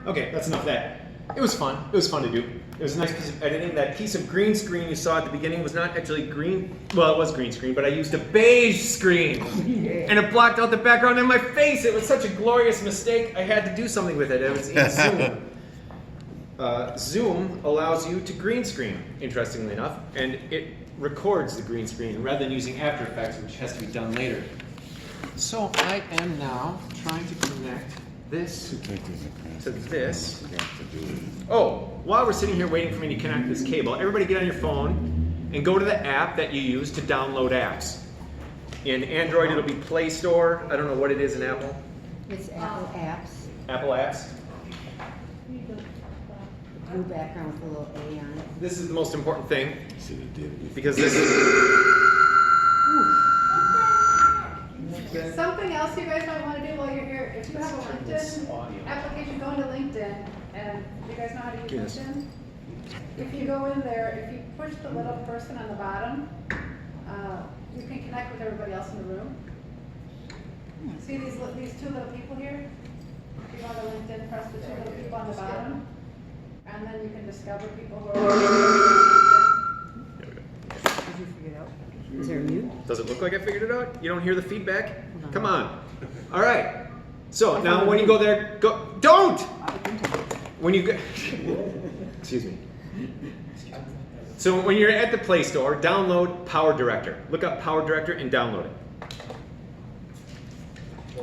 Okay, that's enough of that. It was fun. It was fun to do. It was a nice piece of editing. That piece of green screen you saw at the beginning was not actually green. Well, it was green screen, but I used a beige screen. And it blocked out the background in my face. It was such a glorious mistake. I had to do something with it. It was in Zoom. Zoom allows you to green screen, interestingly enough, and it records the green screen rather than using After Effects, which has to be done later. So I am now trying to connect this to this. Oh, while we're sitting here waiting for me to connect this cable, everybody get on your phone and go to the app that you use to download apps. In Android, it'll be Play Store. I don't know what it is in Apple. It's Apple Apps. Apple Apps. Blue background with a little A on it. This is the most important thing because this is. Something else you guys might want to do while you're here, if you have a LinkedIn application, go into LinkedIn, and you guys know how to use LinkedIn? If you go in there, if you push the little person on the bottom, you can connect with everybody else in the room. See these two little people here? If you go to LinkedIn, press the two little people on the bottom, and then you can discover people who are Did you figure it out? Is there a mute? Does it look like I figured it out? You don't hear the feedback? Come on. All right. So now when you go there, go. Don't! When you go. Excuse me. So when you're at the Play Store, download Power Director. Look up Power Director and download it.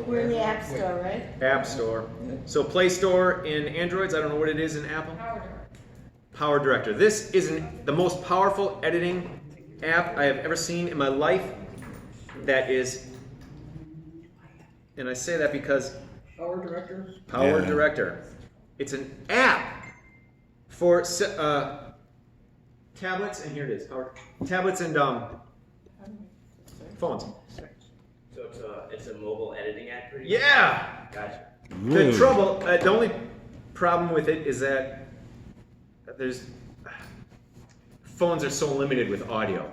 We're in the App Store, right? App Store. So Play Store in Androids, I don't know what it is in Apple. Power Director. This is the most powerful editing app I have ever seen in my life. That is, and I say that because Power Director? Power Director. It's an app for tablets, and here it is. Tablets and phones. So it's a mobile editing app, pretty much? Yeah. Gotcha. The trouble, the only problem with it is that phones are so limited with audio,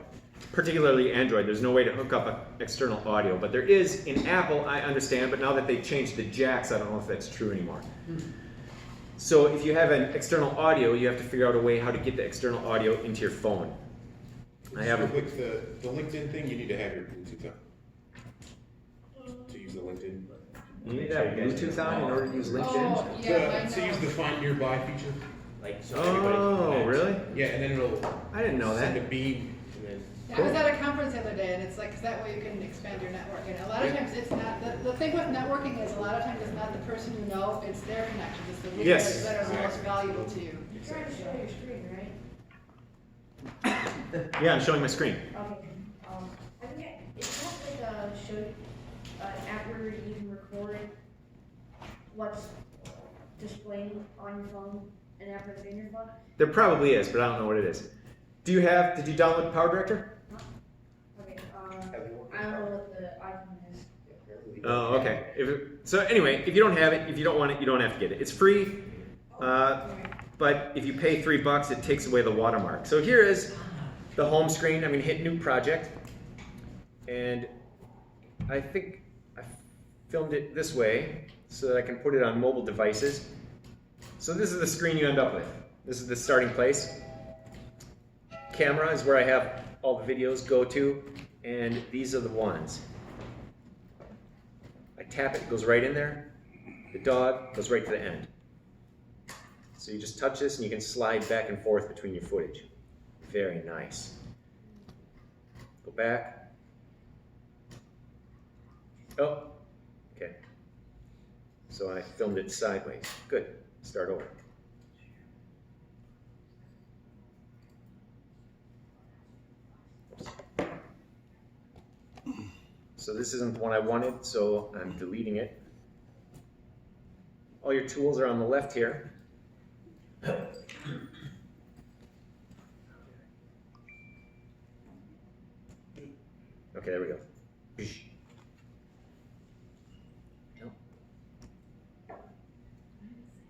particularly Android. There's no way to hook up an external audio, but there is in Apple, I understand, but now that they've changed the jacks, I don't know if that's true anymore. So if you have an external audio, you have to figure out a way how to get the external audio into your phone. I have with the LinkedIn thing, you need to have your Bluetooth on to use the LinkedIn. You need to have Bluetooth on in order to use LinkedIn? Oh, yeah, To use the Find Nearby feature. Like, so everybody can connect. Really? Yeah, and then it'll I didn't know send that. a beam. And then I was at a conference the other day, and it's like, 'cause that way you can expand your network. And a lot of times it's not, the thing with networking is a lot of times it's not the person you know, it's their connections, it's the people Yes. that are the most valuable to you. You're trying to show your screen, right? Yeah, I'm showing my screen. Okay. I think it's not like show after you can record what's displaying on your phone and after it's in your phone. There probably is, but I don't know what it is. Did you download Power Director? Okay. I don't know what the icon is. Oh, okay. So anyway, if you don't have it, if you don't want it, you don't have to get it. It's free, but if you pay $3, it takes away the watermark. So here is the home screen. I'm going to hit New Project, and I think I filmed it this way so that I can put it on mobile devices. So this is the screen you end up with. This is the starting place. Camera is where I have all the videos go to, and these are the ones. I tap it, it goes right in there. The dog goes right to the end. So you just touch this and you can slide back and forth between your footage. Very nice. Go back. Oh, okay. So I filmed it sideways. Good. Start over. So this isn't the one I wanted, so I'm deleting it. All your tools are on the left here. Okay, there we go.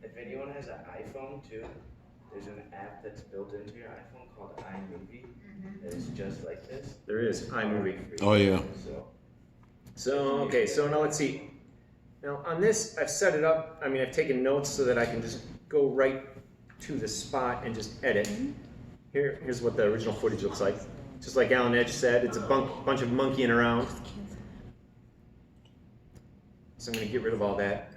If anyone has an iPhone too, there's an app that's built into your iPhone called iMovie. That is just like this. There is iMovie. Oh, yeah. So Okay, so now let's see. Now on this, I've set it up, I mean, I've taken notes so that I can just go right to the spot and just edit. Here's what the original footage looks like. Just like Alan Edge said, it's a bunch of monkeying around. So I'm going to get rid of all that.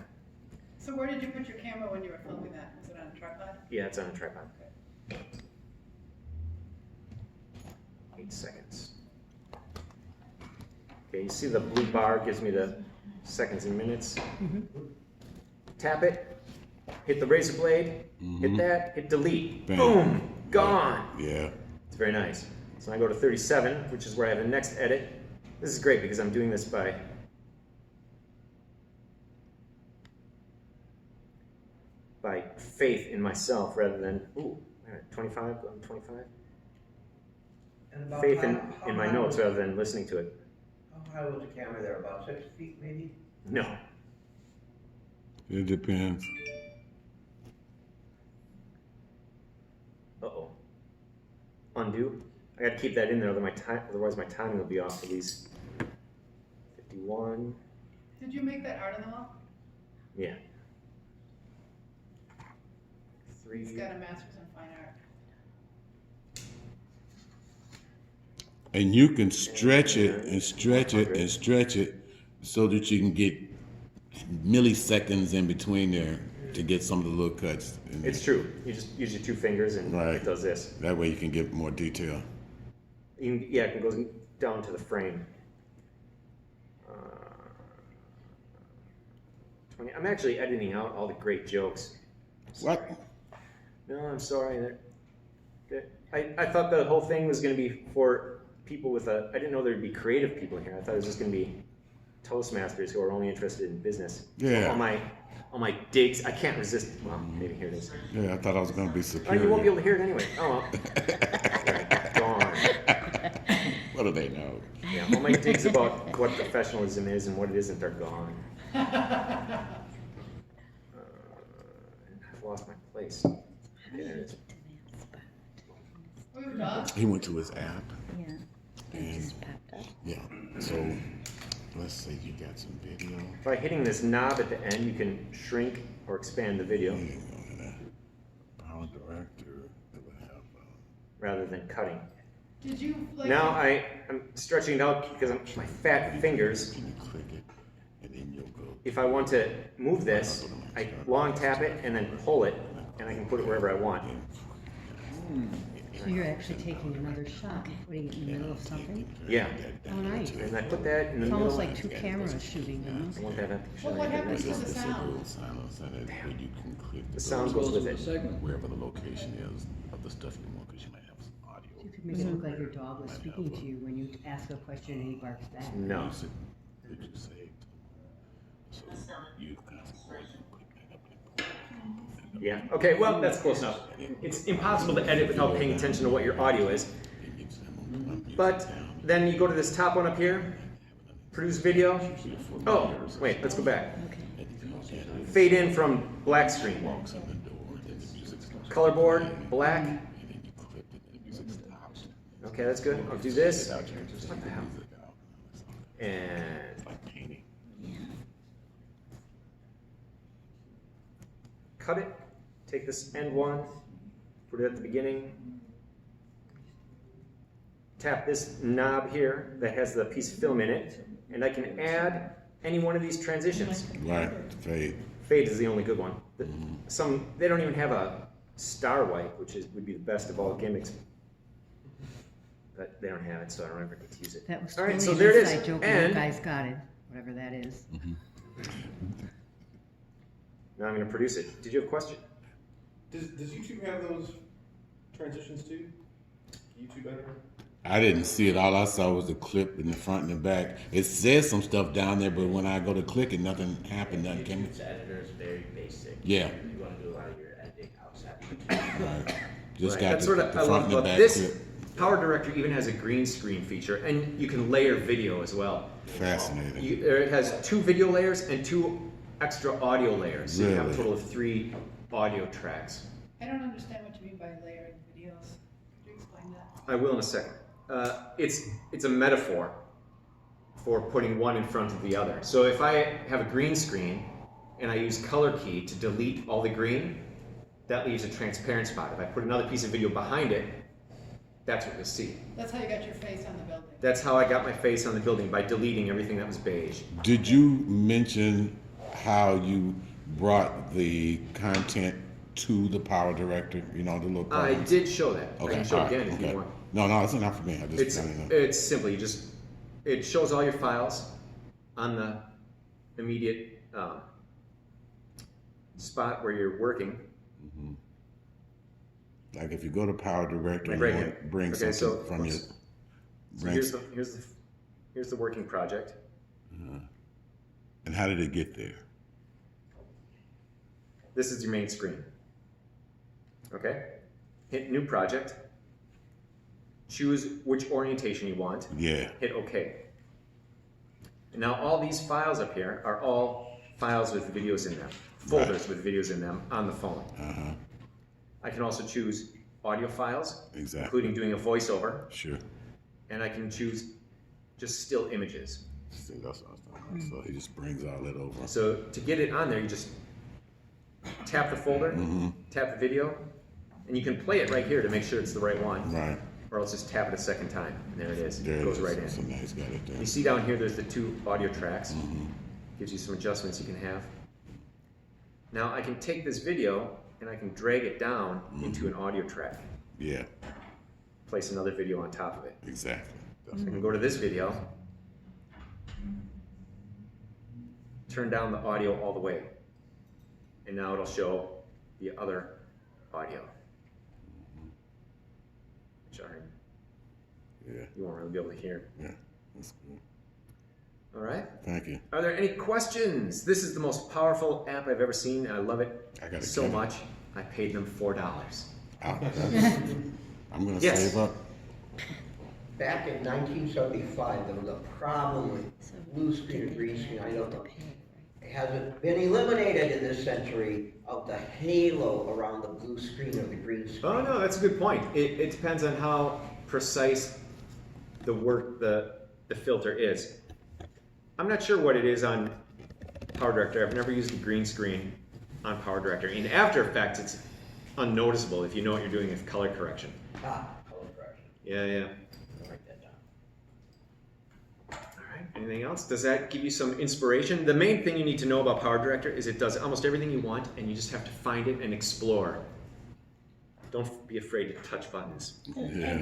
So where did you put your camera when you were filming that? Was it on a tripod? Yeah, it's on a tripod. 8 seconds. Okay, you see the blue bar gives me the seconds and minutes. Tap it, hit the razor blade, hit that, hit delete. Bam. Boom, gone. Yeah. It's very nice. So I go to 37, which is where I have the next edit. This is great because I'm doing this by faith in myself rather than, ooh, 25, I'm 25. And about Faith how in my high notes was- rather than listening to it. How high was the camera there? About 6 feet, maybe? No. It depends. Uh-oh. Undo. I gotta keep that in there, otherwise my timing will be off for these. 51. Did you make that art on the wall? Yeah. He's 3. got a master's in fine art. And you can stretch it and stretch it and stretch it so that you can get milliseconds in between there to get some of the little cuts. in It's there. true. You just use your 2 fingers and Right. it does this. That way you can get more detail. Yeah, it goes down to the frame. 20. I'm actually editing out all the great jokes. What? No, I'm sorry. I thought the whole thing was going to be for people with I didn't know there'd be creative people in here. I thought it was just going to be Toastmasters who are only interested in business. Yeah. All my digs, I can't resist. Well, maybe here it is. Yeah, I thought I was going to be Oh, superior. you won't be able to hear it anyway. Oh, well. Right, gone. What do they know? Yeah, all my digs about what professionalism is and what it isn't are gone. I've lost my place. Okay, there it is. Oh, your dog? He went to his app. Yeah. And Just popped up. yeah, so let's say you got some video. By hitting this knob at the end, you can shrink or expand the video You didn't go to that. Power director. It would have, rather than cutting. Did you like? Now I'm stretching it out because my fat fingers. you click it, and then you'll go. If I want to move this, I long tap it and then pull it, and I can put it wherever I want. So you're actually taking another shot, putting it in the middle of something? Yeah, Oh, nice. and I put that in the It's middle. almost like 2 cameras shooting, I almost. want that to Well, what happens to the It's a sound? little silence, and it, where you can click The sound goes with it. wherever the location is of the stuff you want, because you might have some audio. You could make it look like your dog was speaking to you when you ask a question and he barks back. No. Music that you saved. So you can quick that up and Yeah. Okay. Well, that's close enough. It's impossible to edit without paying attention to what your audio is. But then you go to this top one up here, produce video. Oh, wait, let's go back. Fade in from black screen. Color board, black. Okay, that's good. I'll do this. What the hell? And cut it. Take this end one, put it at the beginning. Tap this knob here that has the piece of film in it, and I can add any one of these transitions. Right, fade. Fade is the only good one. They don't even have a star wipe, which would be the best of all gimmicks. But they don't have it, so I don't ever get to use it. That was All right, totally so an there it is. inside joke and you And guys got it, whatever that is. now I'm going to produce it. Did you have a question? Does YouTube have those transitions too? YouTube editor? I didn't see it. All I saw was the clip in the front and the back. It says some stuff down there, but when I go to click it, nothing happened. Nothing came. YouTube's editor is very basic. Yeah. You want to do a lot of your editing outside of YouTube. Right. Just Right. got That's the, what the I front love and the about back this. clip. Power Director even has a green screen feature, and you can layer video as well. Fascinating. It has 2 video layers and 2 extra audio layers. So you have a Really? total of 3 audio tracks. I don't understand what you mean by layering videos. Could you explain that? I will in a second. It's a metaphor for putting one in front of the other. So if I have a green screen and I use color key to delete all the green, that leaves a transparent spot. If I put another piece of video behind it, that's what you'll see. That's how you got your face on the building. That's how I got my face on the building, by deleting everything that was beige. Did you mention how you brought the content to the Power Director? You know, the little. I did show that. I Okay. can show all it right, again if okay. you want. No, it's enough for me. I just It's kinda know. it's simple. It shows all your files on the immediate spot where you're working. Like if you go to Power Director Like and right you here. want to bring Okay, so- something from your. So here's the working project. And how did it get there? This is your main screen. Okay? Hit new project. Choose which orientation you want. Yeah. Hit OK. And now all these files up here are all files with videos in them, folders with videos in them on the phone. I can also choose audio files, Exactly. including doing a voiceover, Sure. and I can choose just still images. See, that's what I was talking about. So he just brings all that over. So to get it on there, you just tap the folder, tap the video, and you can play it right here to make sure it's the right one, Right. or else just tap it a second time, and there it is. There It goes right in. So now he's got it there. You see down here, there's the 2 audio tracks. Gives you some adjustments you can have. Now I can take this video and I can drag it down into an audio track. Yeah. Place another video on top of it. Exactly. I can go to this video, turn down the audio all the way, and now it'll show the other audio. Which Yeah. you won't really be able to hear. Yeah. That's good. All right. Thank you. Are there any questions? This is the most powerful app I've ever seen. I love it I gotta so get it. much. I paid them $4. I'm gonna Yes. save up. Back in 1975, there was a problem with So blue screen did and they green pay screen. or I did don't they know. pay, right? Has it been eliminated in this century of the halo around the blue screen or the green screen? Oh no, that's a good point. It depends on how precise the filter is. I'm not sure what it is on Power Director. I've never used the green screen on Power Director. In After Effects, it's unnoticeable if you know what you're doing with color correction. Color correction. Yeah. I'll write that down. All right. Anything else? Does that give you some inspiration? The main thing you need to know about Power Director is it does almost everything you want, and you just have to find it and explore. Don't be afraid to touch buttons. Yeah.